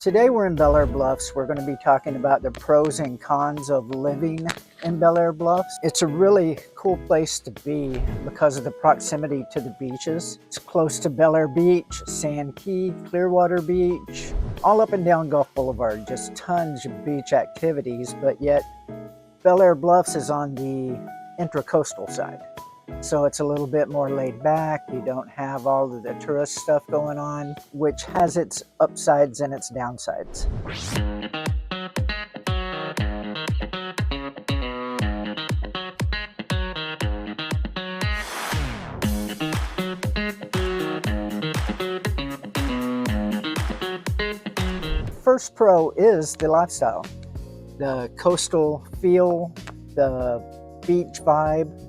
Today we're in Belleair Bluffs. We're going to be talking about the pros and cons of living in Belleair Bluffs. It's a really cool place to be because of the proximity to the beaches. It's close to Belleair Beach, Sand Key, Clearwater Beach, all up and down Gulf Boulevard. Just tons of beach activities, but yet Belleair Bluffs is on the Intracoastal side. So it's a little bit more laid back. You don't have all of the tourist stuff going on, which has its upsides and its downsides. First pro is the lifestyle, the coastal feel, the beach vibe.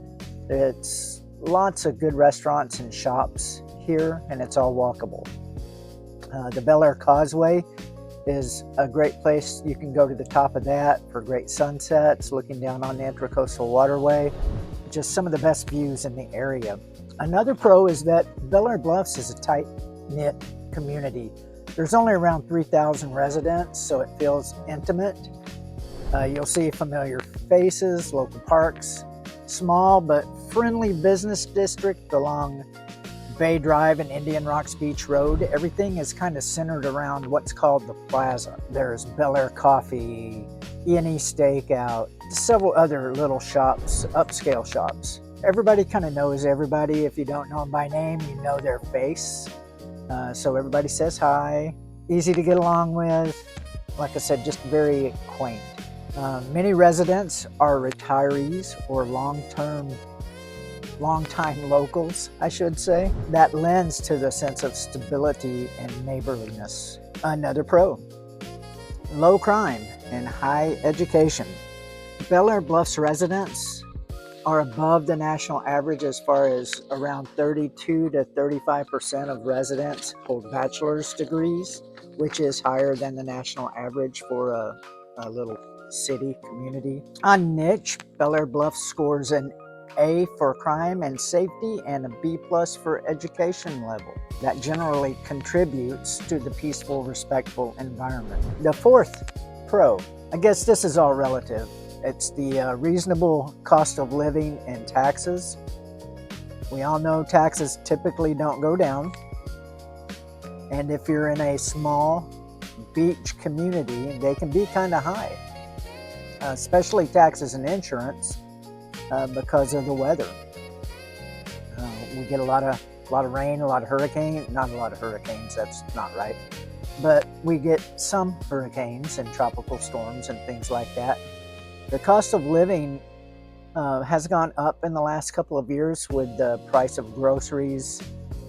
It's lots of good restaurants and shops here, and it's all walkable. The Belleair Causeway is a great place. You can go to the top of that for great sunsets, looking down on the Intracoastal Waterway. Just some of the best views in the area. Another pro is that Belleair Bluffs is a tight-knit community. There's only around 3,000 residents, so it feels intimate. You'll see familiar faces, local parks, small but friendly business district along Bay Drive and Indian Rocks Beach Road. Everything is kind of centered around what's called the plaza. There's Belleair Coffee, E&E Steakout, several other little shops, upscale shops. Everybody kind of knows everybody. If you don't know them by name, you know their face. So everybody says hi, easy to get along with. Like I said, just very quaint. Many residents are retirees or long-time locals, I should say. That lends to the sense of stability and neighborliness. Another pro, low crime and high education. Belleair Bluffs residents are above the national average as far as around 32 to 35% of residents hold bachelor's degrees, which is higher than the national average for a little city community. On niche, Belleair Bluffs scores an A for crime and safety and a B+ for education level. That generally contributes to the peaceful, respectful environment. The fourth pro, I guess this is all relative. It's the reasonable cost of living and taxes. We all know taxes typically don't go down. And if you're in a small beach community, they can be kind of high. Especially taxes and insurance because of the weather. We get a lot of rain, a lot of hurricanes, not a lot of hurricanes, that's not right. But we get some hurricanes and tropical storms and things like that. The cost of living has gone up in the last couple of years with the price of groceries,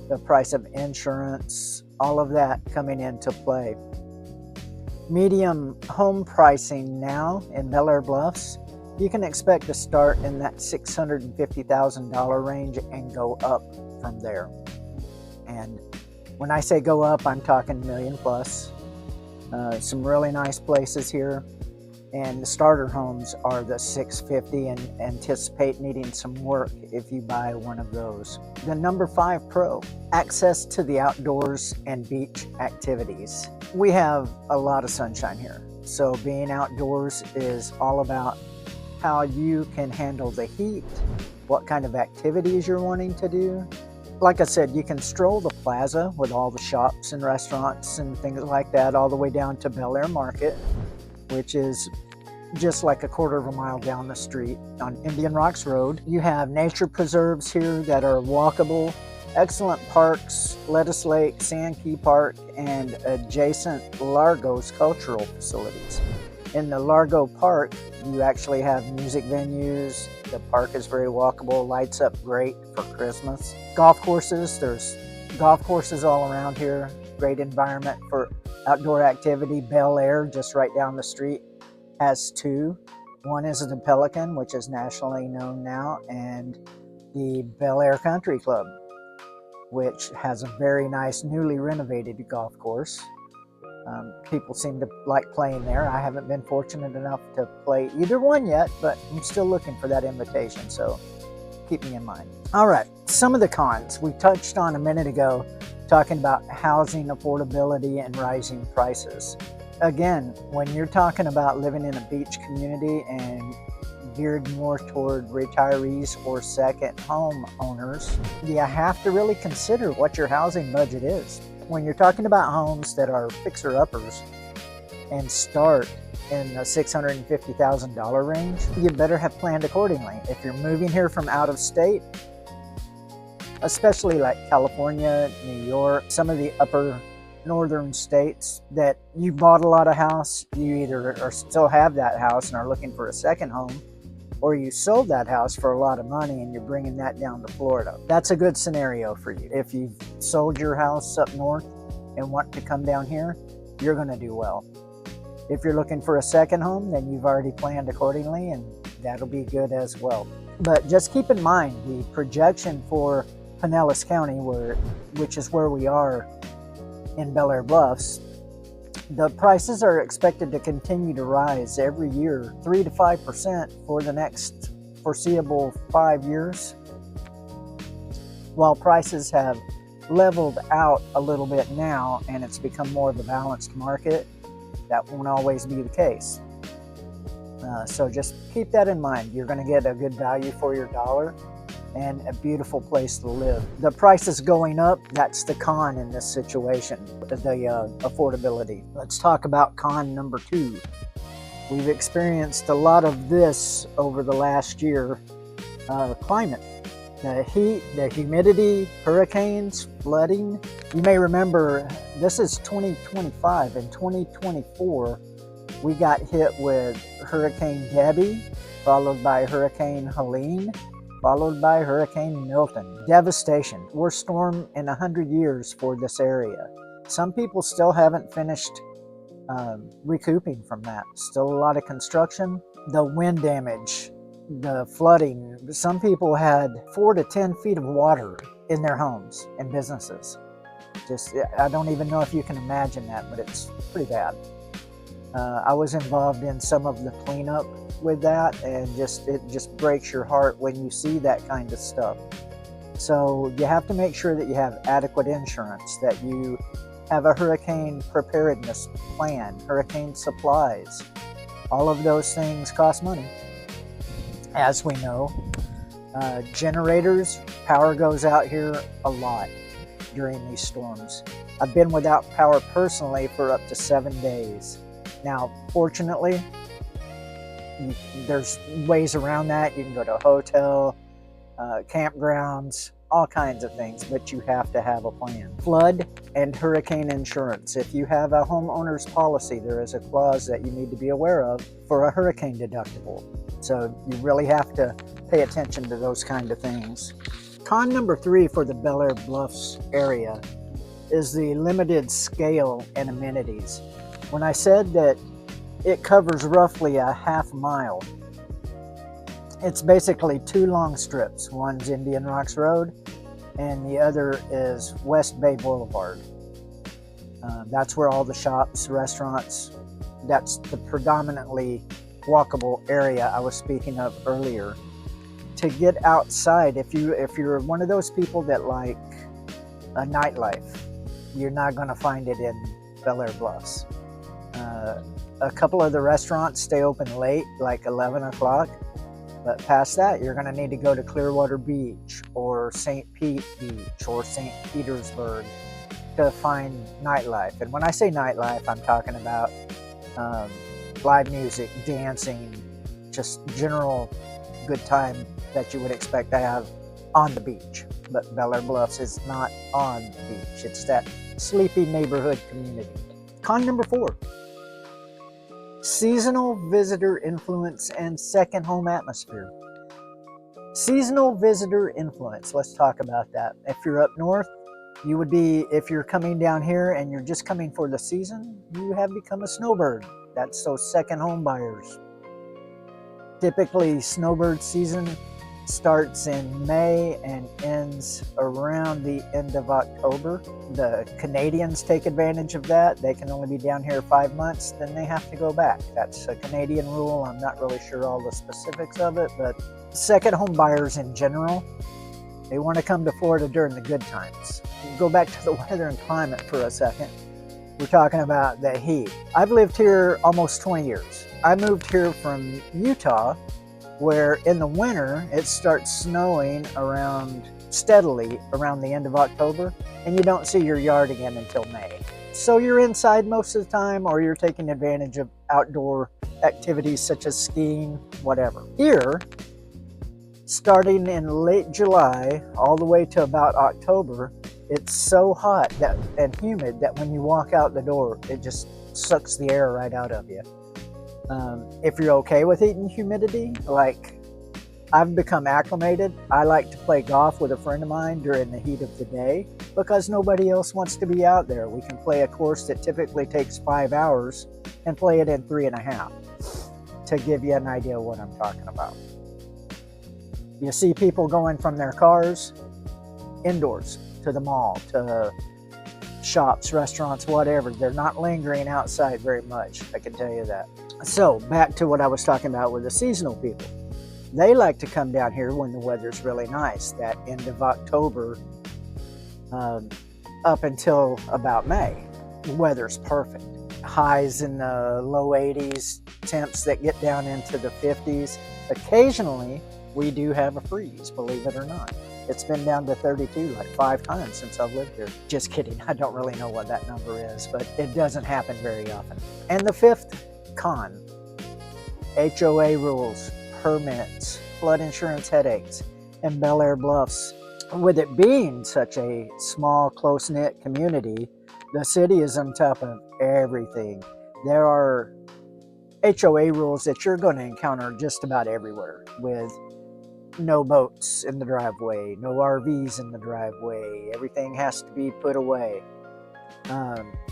the price of insurance, all of that coming into play. Medium home pricing now in Belleair Bluffs, you can expect to start in that $650,000 range and go up from there. And when I say go up, I'm talking million plus. Some really nice places here. And the starter homes are the $650,000 and anticipate needing some work if you buy one of those. The number 5 pro, access to the outdoors and beach activities. We have a lot of sunshine here. So being outdoors is all about how you can handle the heat, what kind of activities you're wanting to do. Like I said, you can stroll the plaza with all the shops and restaurants and things like that all the way down to Belleair Market, which is just like a quarter of a mile down the street on Indian Rocks Road. You have nature preserves here that are walkable, excellent parks, Lettuce Lake, Sand Key Park, and adjacent Largo's cultural facilities. In the Largo Park, you actually have music venues. The park is very walkable, lights up great for Christmas. Golf courses, there's golf courses all around here. Great environment for outdoor activity. Belleair, just right down the street, has 2. One is the Pelican, which is nationally known now, and the Belleair Country Club, which has a very nice newly renovated golf course. People seem to like playing there. I haven't been fortunate enough to play either one yet, but I'm still looking for that invitation, so keep me in mind. All right, some of the cons we touched on a minute ago, talking about housing affordability and rising prices. Again, when you're talking about living in a beach community and geared more toward retirees or second home owners, you have to really consider what your housing budget is. When you're talking about homes that are fixer-uppers and start in the $650,000 range, you better have planned accordingly. If you're moving here from out of state, especially like California, New York, some of the upper northern states that you bought a lot of house, you either are still have that house and are looking for a second home, or you sold that house for a lot of money and you're bringing that down to Florida. That's a good scenario for you. If you've sold your house up north and want to come down here, you're going to do well. If you're looking for a second home, then you've already planned accordingly, and that'll be good as well. But just keep in mind the projection for Pinellas County, which is where we are in Belleair Bluffs. The prices are expected to continue to rise every year, 3 to 5% for the next foreseeable 5 years. While prices have leveled out a little bit now and it's become more of a balanced market, that won't always be the case. So just keep that in mind. You're going to get a good value for your dollar and a beautiful place to live. The prices going up, that's the con in this situation, the affordability. Let's talk about con number 2. We've experienced a lot of this over the last year. Climate, the heat, the humidity, hurricanes, flooding. You may remember this is 2025. In 2024, we got hit with Hurricane Debbie, followed by Hurricane Helene, followed by Hurricane Milton. Devastation. Worst storm in 100 years for this area. Some people still haven't finished recouping from that. Still a lot of construction. The wind damage, the flooding. Some people had 4 to 10 feet of water in their homes and businesses. I don't even know if you can imagine that, but it's pretty bad. I was involved in some of the cleanup with that, and it just breaks your heart when you see that kind of stuff. So you have to make sure that you have adequate insurance, that you have a hurricane preparedness plan, hurricane supplies. All of those things cost money. As we know, generators, power goes out here a lot during these storms. I've been without power personally for up to 7 days. Now, fortunately, there's ways around that. You can go to a hotel, campgrounds, all kinds of things, but you have to have a plan. Flood and hurricane insurance. If you have a homeowner's policy, there is a clause that you need to be aware of for a hurricane deductible. So you really have to pay attention to those kind of things. Con number 3 for the Belleair Bluffs area is the limited scale and amenities. When I said that it covers roughly a half mile, it's basically 2 long strips. One's Indian Rocks Road and the other is West Bay Boulevard. That's where all the shops, restaurants, that's the predominantly walkable area I was speaking of earlier. To get outside, if you're one of those people that like a nightlife, you're not going to find it in Belleair Bluffs. A couple of the restaurants stay open late, like 11 o'clock, but past that, you're going to need to go to Clearwater Beach or St. Pete Beach or St. Petersburg to find nightlife. And when I say nightlife, I'm talking about live music, dancing, just general good time that you would expect to have on the beach. But Belleair Bluffs is not on the beach. It's that sleepy neighborhood community. Con number 4. Seasonal visitor influence and second home atmosphere. Seasonal visitor influence, let's talk about that. If you're up north, you would be, if you're coming down here and you're just coming for the season, you have become a snowbird. That's those second home buyers. Typically, snowbird season starts in May and ends around the end of October. The Canadians take advantage of that. They can only be down here 5 months, then they have to go back. That's a Canadian rule. I'm not really sure all the specifics of it, but second home buyers in general, They want to come to Florida during the good times. Go back to the weather and climate for a second. We're talking about the heat. I've lived here almost 20 years. I moved here from Utah, where in the winter it starts snowing steadily around the end of October, and you don't see your yard again until May. So you're inside most of the time, or you're taking advantage of outdoor activities such as skiing, whatever. Here, starting in late July all the way to about October, it's so hot and humid that when you walk out the door, it just sucks the air right out of you. If you're okay with heat and humidity, like I've become acclimated. I like to play golf with a friend of mine during the heat of the day because nobody else wants to be out there. We can play a course that typically takes 5 hours and play it in 3.5, to give you an idea of what I'm talking about. You see people going from their cars indoors to the mall, to shops, restaurants, whatever. They're not lingering outside very much, I can tell you that. So back to what I was talking about with the seasonal people. They like to come down here when the weather's really nice, that end of October up until about May. The weather's perfect. Highs in the low 80s, temps that get down into the 50s. Occasionally, we do have a freeze, believe it or not. It's been down to 32 like 5 times since I've lived here. Just kidding, I don't really know what that number is, but it doesn't happen very often. And the fifth con, HOA rules, permits, flood insurance headaches, and Belleair Bluffs. With it being such a small, close-knit community, the city is on top of everything. There are HOA rules that you're going to encounter just about everywhere, with no boats in the driveway, no RVs in the driveway, everything has to be put away.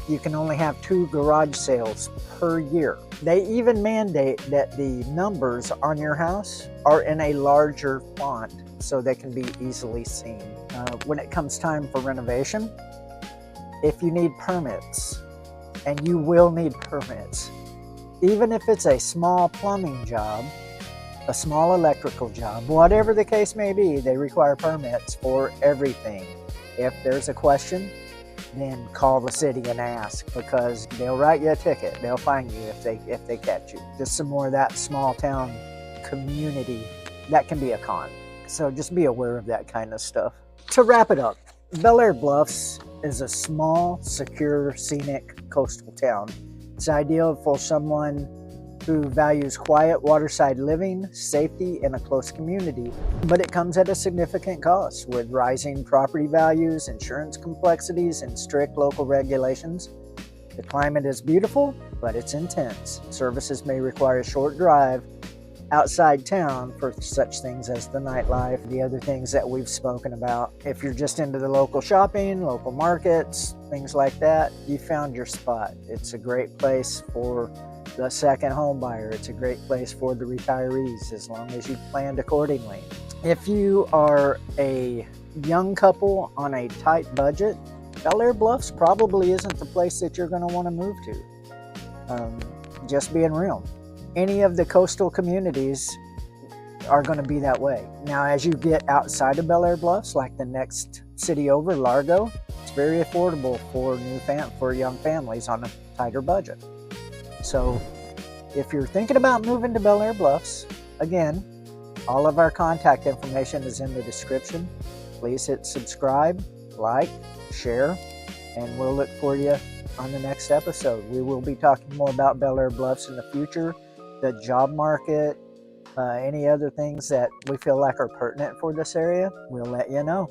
You can only have 2 garage sales per year. They even mandate that the numbers on your house are in a larger font so they can be easily seen. When it comes time for renovation, if you need permits, and you will need permits, even if it's a small plumbing job, a small electrical job, whatever the case may be, they require permits for everything. If there's a question, then call the city and ask, because they'll write you a ticket. They'll fine you if they catch you. Just some more of that small town community, that can be a con. So just be aware of that kind of stuff. To wrap it up, Belleair Bluffs is a small, secure, scenic coastal town. It's ideal for someone who values quiet waterside living, safety, and a close community. But it comes at a significant cost with rising property values, insurance complexities, and strict local regulations. The climate is beautiful, but it's intense. Services may require a short drive outside town for such things as the nightlife, the other things that we've spoken about. If you're just into the local shopping, local markets, things like that, you found your spot. It's a great place for the second home buyer. It's a great place for the retirees, as long as you planned accordingly. If you are a young couple on a tight budget, Belleair Bluffs probably isn't the place that you're going to want to move to. Just being real. Any of the coastal communities are going to be that way. Now, as you get outside of Belleair Bluffs, like the next city over, Largo, it's very affordable for young families on a tighter budget. So if you're thinking about moving to Belleair Bluffs, again, all of our contact information is in the description. Please hit subscribe, like, share, and we'll look for you on the next episode. We will be talking more about Belleair Bluffs in the future, the job market, any other things that we feel like are pertinent for this area. We'll let you know.